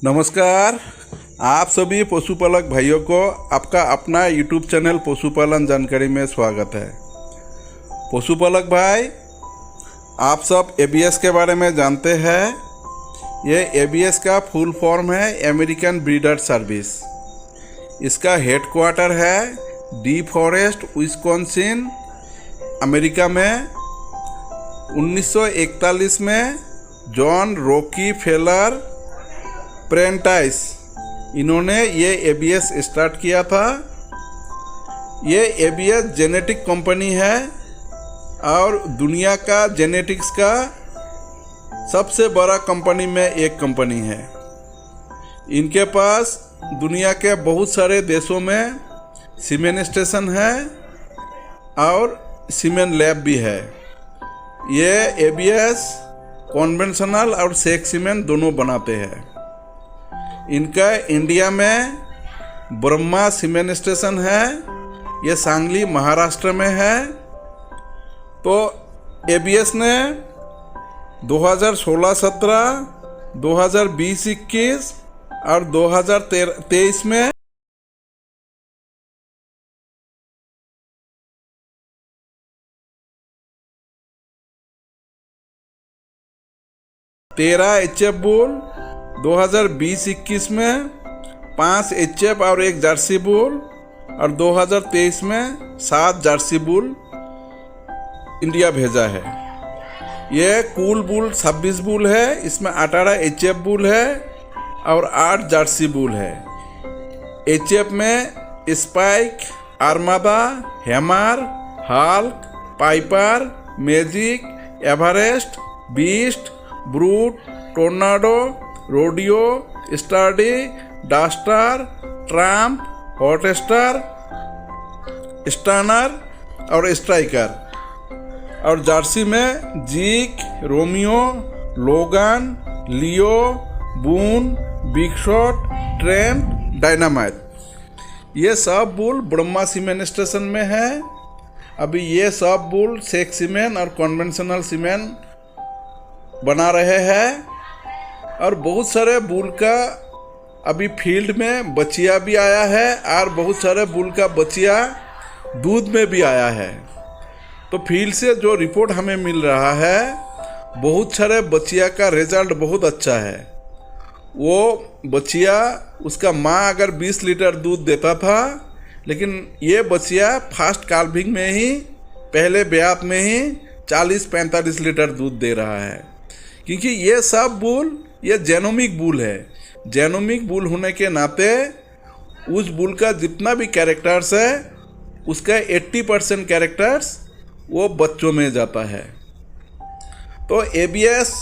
नमस्कार। आप सभी पशुपालक भाइयों को आपका अपना YouTube चैनल पशुपालन जानकारी में स्वागत है। पशुपालक भाई, आप सब ABS के बारे में जानते हैं। ये ABS का फुल फॉर्म है अमेरिकन ब्रीडर सर्विस। इसका हेडक्वार्टर है डी फॉरेस्ट विस्कॉन्सिन, अमेरिका में। 1941 में जॉन रॉकी फेलर प्रेंटाइस इन्होंने ये ABS स्टार्ट किया था। ये ABS जेनेटिक कंपनी है और दुनिया का जेनेटिक्स का सबसे बड़ा कंपनी में एक कंपनी है। इनके पास दुनिया के बहुत सारे देशों में सीमेन स्टेशन है और सीमेन लैब भी है। ये ABS कॉन्वेंशनल और सेक्स सीमेन दोनों बनाते हैं। इनका इंडिया में ब्रह्मा सीमेन स्टेशन है। ये सांगली महाराष्ट्र में है। तो ABS ने 2016-17, 2020-21 और 2023 में 13 HF बुल, 2020-21 में 5 HF और 1 जर्सी बुल और 2023 में 7 जर्सी बुल इंडिया भेजा है। ये कुल बुल 26 बुल है। इसमें 18 HF बुल है और 8 जर्सी बुल है। HF में Spike, Armada, Hammer, Hulk, Piper, Magic, Everest, Beast, Brute, Tornado, Rodeo, Sturdy, Duster, Trump, Hotstar, Stunner और स्ट्राइकर। और जर्सी में Zeke, Romeo, Logan, Leo, Boone, Big Shot, Trent, Dynamite. ये सब bull Brahma semen station में है। अभी ये सब बुल सेक्स सीमेन और कन्वेंशनल सीमेन बना रहे हैं। और बहुत सारे बुल का अभी फील्ड में बच्चिया भी आया है और बहुत सारे बुल का बच्चिया दूध में भी आया है। तो फील्ड से जो रिपोर्ट हमें मिल रहा है, बहुत सारे बच्चिया का रिजल्ट बहुत अच्छा है। वो बच्चिया, उसका माँ अगर 20 लीटर दूध देता था, लेकिन ये बच्चिया फास्ट काल्विंग में ही, पहले ब्यात में ही 40-45 लीटर दूध दे रहा है। क्योंकि ये सब बुल ये जेनोमिक बुल है। जेनोमिक बुल होने के नाते उस बुल का जितना भी कैरेक्टर्स है, उसका 80% कैरेक्टर्स वो बच्चों में जाता है। तो ABS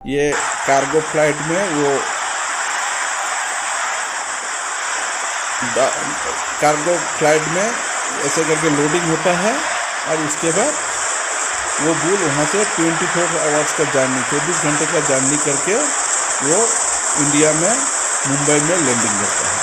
ये कार्गो फ्लाइट में वो कार्गो फ्लाइट में ऐसे करके लोडिंग होता है और उसके बाद वो बुल वहाँ से 24 आवर्स का जर्नी 24 घंटे का जर्नी करके वो इंडिया में मुंबई में लैंडिंग करता है।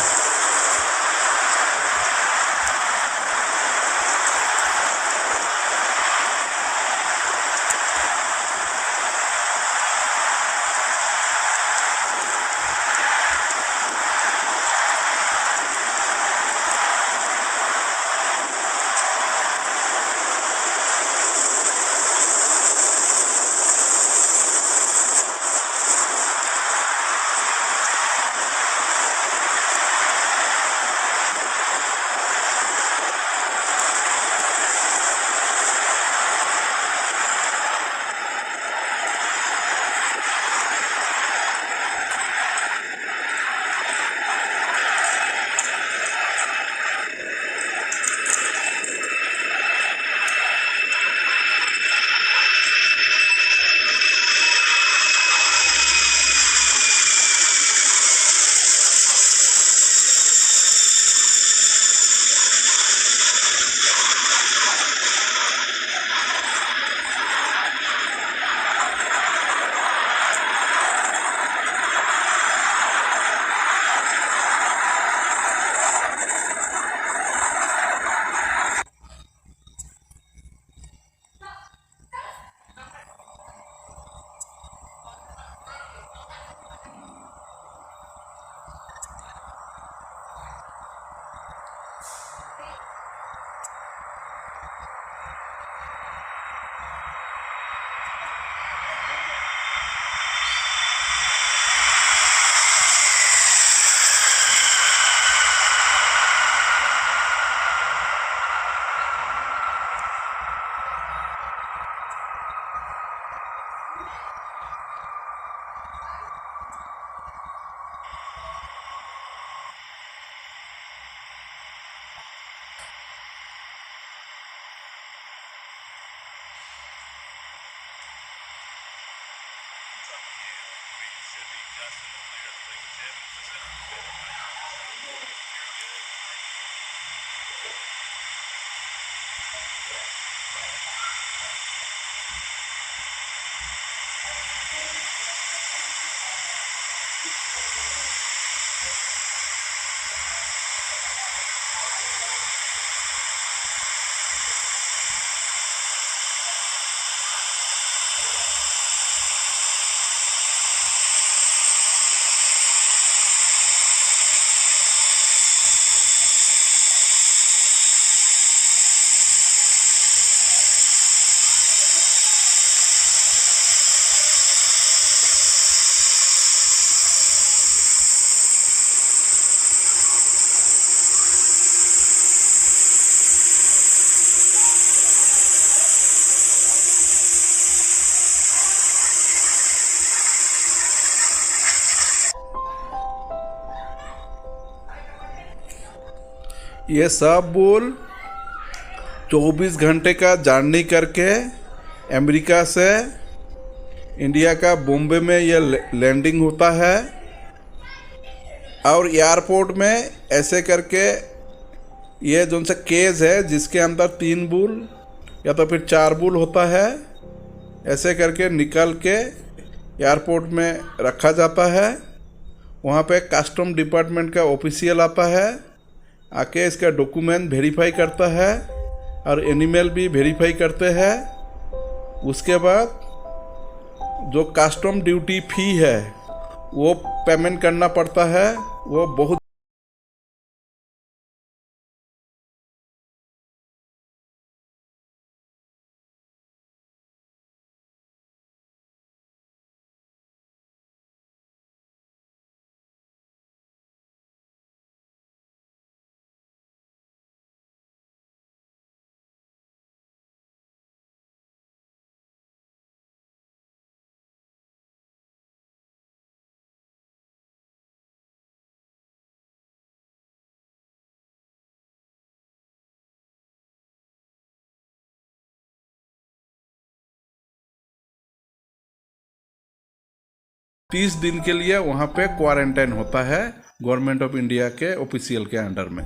ये सब बुल 24 घंटे का जर्नी करके अमेरिका से इंडिया का बॉम्बे में ये लैंडिंग होता है और एयरपोर्ट में ऐसे करके ये जो सा केज है जिसके अंदर 3 बुल या तो फिर 4 बुल होता है, ऐसे करके निकल के एयरपोर्ट में रखा जाता है। वहाँ पे कस्टम डिपार्टमेंट का ऑफिशियल आता है, आके इसका डॉक्यूमेंट वेरीफाई करता है और एनिमल भी वेरीफाई करते हैं। उसके बाद जो कस्टम ड्यूटी फ़ी है वो पेमेंट करना पड़ता है। वो बहुत 30 दिन के लिए वहाँ पे क्वारंटाइन होता है गवर्नमेंट ऑफ इंडिया के ऑफिशियल के अंडर में।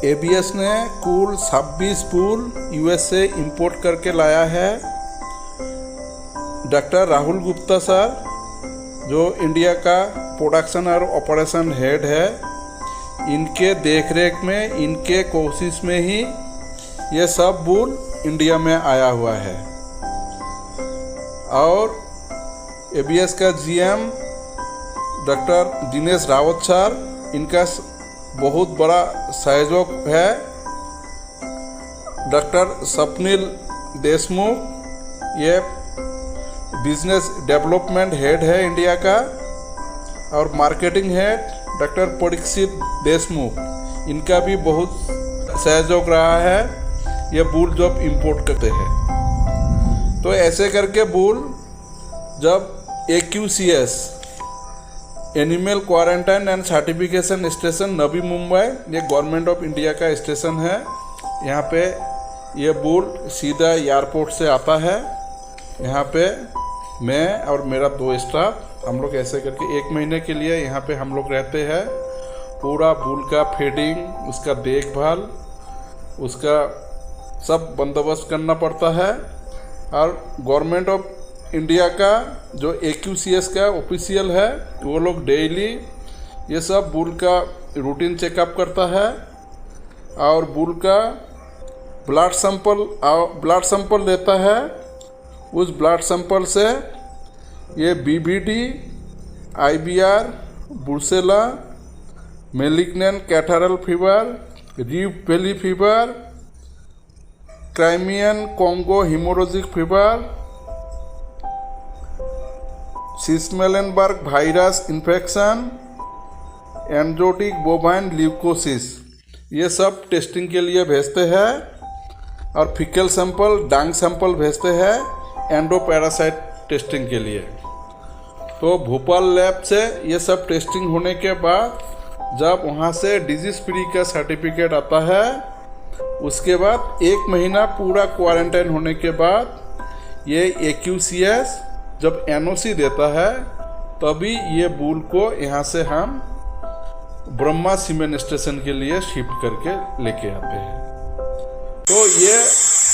एबीएस ने कुल 26 बुल यूएस से इंपोर्ट करके लाया है। डॉक्टर राहुल गुप्ता सर, जो इंडिया का प्रोडक्शन और ऑपरेशन हेड है, इनके देखरेख में, इनके कोशिश में ही ये सब बुल इंडिया में आया हुआ है। और एबीएस का GM doctor Dinesh Rawat sir, इनका बहुत बड़ा सहयोग है। डॉक्टर स्वप्निल देशमुख, ये बिजनेस डेवलपमेंट हेड है इंडिया का। और marketing head doctor Parikshit Deshmukh, इनका भी बहुत सहयोग रहा है ये बुल जब इंपोर्ट करते हैं। तो ऐसे करके बुल जब AQCS animal quarantine and certification station Navi Mumbai, ये गवर्नमेंट ऑफ इंडिया का स्टेशन है, यहाँ पे ये बुल सीधा एयरपोर्ट से आता है। यहाँ पे मैं और मेरा 2 स्टाफ, हम लोग ऐसे करके 1 महीने के लिए यहाँ पे हम लोग रहते हैं। पूरा बुल का फीडिंग, उसका देखभाल, उसका सब बंदोबस्त करना पड़ता है। और गवर्नमेंट ऑफ इंडिया का जो AQCS का ऑफिशियल है, वो लोग डेली ये सब बुल का रूटीन चेकअप करता है। और बुल का ब्लड सैंपल लेता है। उस ब्लड सैंपल से ये BVD, IBR, brucella, malignant catarrhal fever, Rift Valley fever, Crimean Congo hemorrhagic fever, Schmallenberg virus infection, enzootic bovine leukosis, ये सब टेस्टिंग के लिए भेजते हैं। और फीकल सैंपल, डांग सैंपल भेजते हैं एंडोपैरासाइट टेस्टिंग के लिए। तो भोपाल लैब से ये सब टेस्टिंग होने के बाद जब वहाँ से डिजीज फ्री का सर्टिफिकेट आता है, उसके बाद 1 महीना पूरा क्वारंटाइन होने के बाद ये AQCS जब NOC देता है, तभी ये बुल को यहाँ से हम ब्रह्मा सीमेंट स्टेशन के लिए शिफ्ट करके लेके आते हैं। तो ये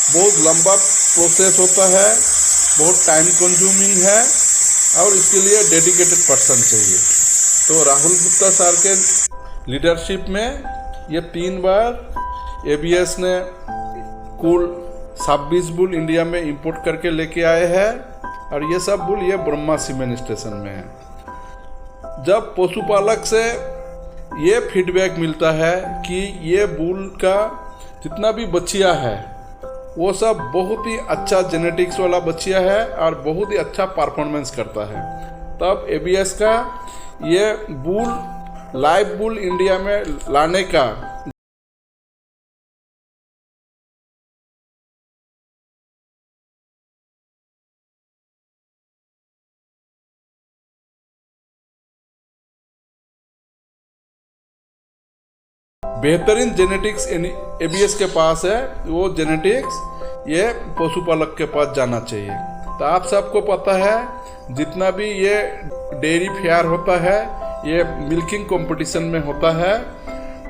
बहुत लंबा प्रोसेस होता है, बहुत टाइम कंज्यूमिंग है, और इसके लिए डेडिकेटेड पर्सन चाहिए। तो राहुल गुप्ता सर के लीडरशिप में ये 3 बार एबीएस ने कुल 26 बुल इंडिया में इंपोर्ट करके लेके आए हैं। और ये सब बुल ये ब्रह्मा सीमेंट स्टेशन में है। जब पशुपालक से ये फीडबैक मिलता है कि ये बुल का जितना भी बच्चियाँ है, वो सब बहुत ही अच्छा जेनेटिक्स वाला बच्चिया है और बहुत ही अच्छा परफॉर्मेंस करता है, तब एबीएस का ये बुल, लाइव बुल इंडिया में लाने का बेहतरीन जेनेटिक्स एबीएस के पास है। वो जेनेटिक्स ये पशुपालक के पास जाना चाहिए। तो आप सबको पता है, जितना भी ये डेयरी फेयर होता है, ये मिल्किंग कंपटीशन में होता है,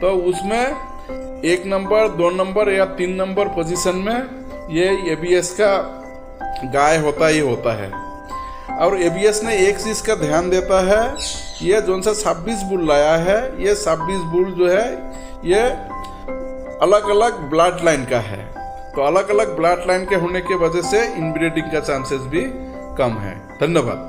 तो उसमें 1 नंबर, 2 नंबर या 3 नंबर पोजीशन में ये एबीएस का गाय होता ही होता है। और एबीएस ने एक चीज़ का ध्यान देता है, ये जो सा 26 बुल लाया है, ये 26 बुल जो है ये अलग अलग ब्लड लाइन का है। तो अलग अलग ब्लड लाइन के होने के वजह से इनब्रीडिंग का चांसेस भी कम है। धन्यवाद।